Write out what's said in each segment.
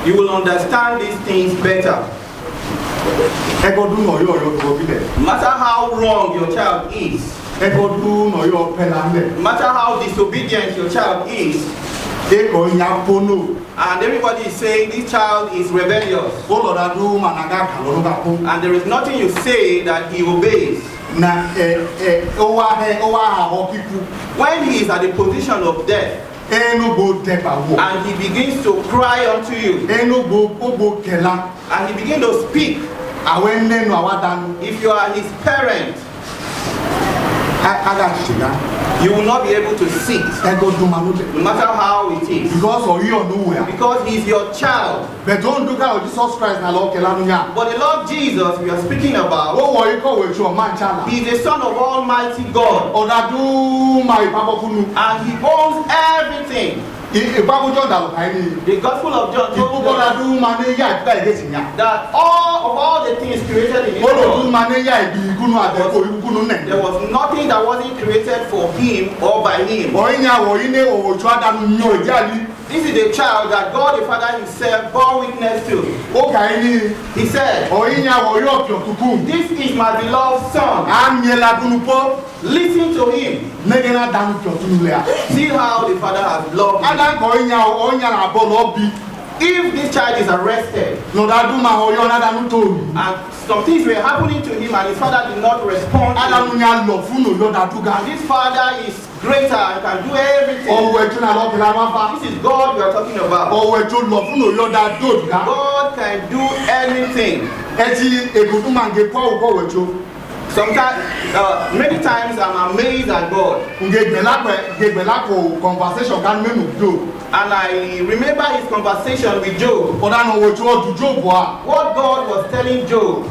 You will understand these things better. No matter how wrong your child is, no matter how disobedient your child is, and everybody is saying this child is rebellious, and there is nothing you say that he obeys. When he is at the position of death, and he begins to cry unto you, and he begins to speak, if you are his parent, you will not be able to sit, no matter how it is, because he's your child. But the Lord Jesus we are speaking about, he's the Son of Almighty God, and he owns everything. The Gospel of John told us that all the things created in this world, there was nothing that wasn't created for him or by him. This is the child that God the Father himself bore witness to. He said, this is my beloved son. Listen to him. See how the Father has loved him. If this child is arrested, and some things were happening to him and his father did not respond to him, and this father is greater and can do everything. This is God we are talking about. God can do anything. Sometimes, many times I'm amazed at God. And I remember his conversation with Job. What God was telling Job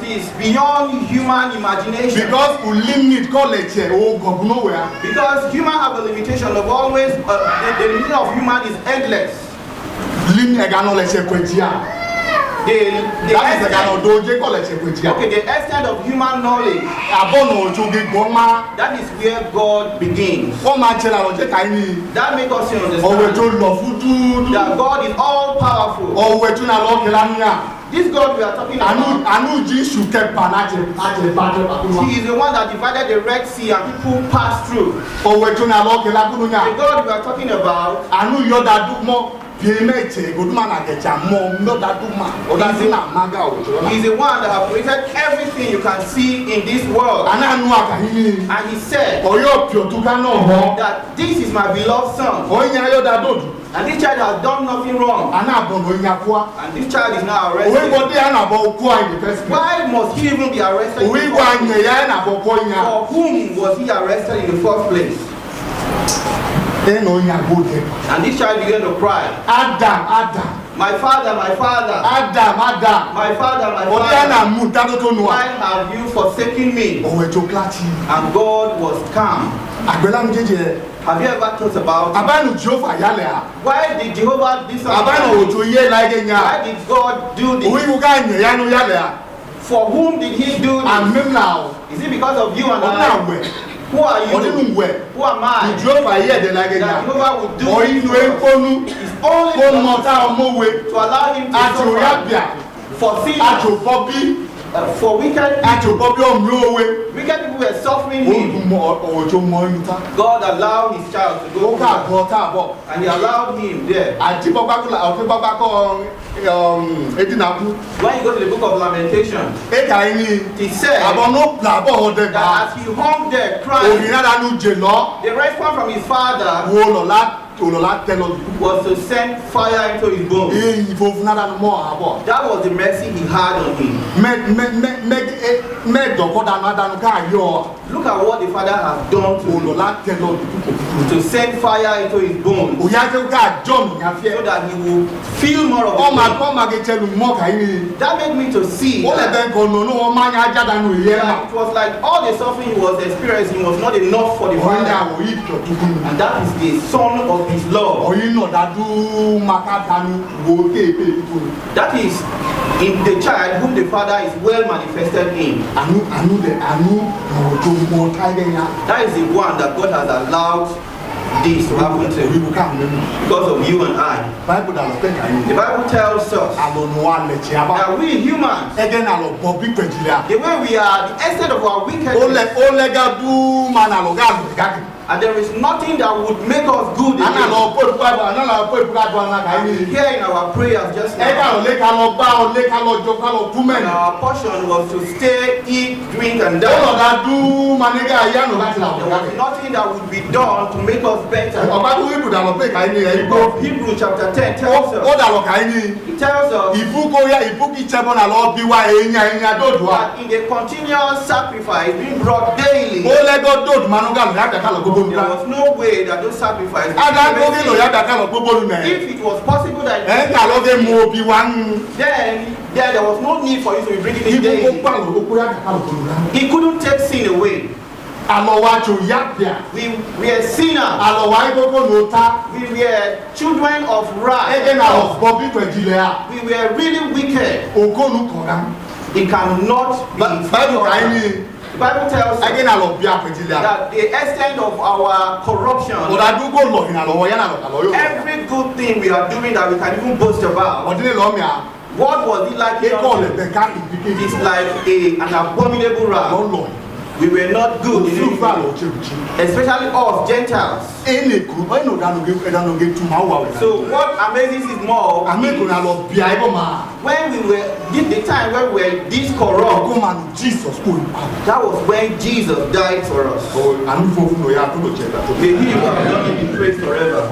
is beyond human imagination. Because human have a limitation of always, the limitation of human is endless. The extent of human knowledge, that is where God begins. That makes us understand that God is all powerful. This God we are talking about, he is the one that divided the Red Sea and people passed through. The God we are talking about, he's the one that has created everything you can see in this world. And he said that this is my beloved son. And this child has done nothing wrong. And this child is now arrested. Why must he even be arrested? For whom was he arrested in the first place? And this child began to cry. Adam. My father, my father. Adam. My father, my father. Why have you forsaken me? And God was calm. Have you ever thought about why did Jehovah do something? Why did God do this? For whom did he do this? Is it because of you and I? Who are you? Who am I? That Jehovah would do this is only to allow him to suffer for sin. For wicked people were suffering him. God allowed his child to go and he allowed him there. When you go to the book of Lamentation, he said that as he hung there crying, the response from his father was to send fire into his bones. That was the mercy he had on him. Look at what the father has done to send fire into his bones, so that he will feel more of it. That made me to see that it was like all the suffering he was experiencing was not enough for the father. And that is the son of his love. That is in the child whom the father is well manifested in. That is the one that God has allowed this to happen to because of you and I. The Bible tells us that we humans, the way we are, the extent of our wickedness, and there is nothing that would make us good again. Here in our prayers just now, and our portion was to stay, eat, drink, and die. There was nothing that would be done to make us better. Hebrews chapter 10 tells us, it tells us that in the continuous sacrifice being brought daily, there was no way that those sacrifices if it was possible that then there was no need for you to be bringing it daily. He couldn't take sin away. We are sinners. We were children of wrath. We were really wicked. It cannot be. The Bible tells us that the extent of our corruption, every good thing we are doing that we can even boast about, what was it like? It's like an abominable wrath. We were not good, especially us Gentiles. So what amazes is more, when we were the time when we were this corrupt, that was when Jesus died for us. May He who has done it be praised forever.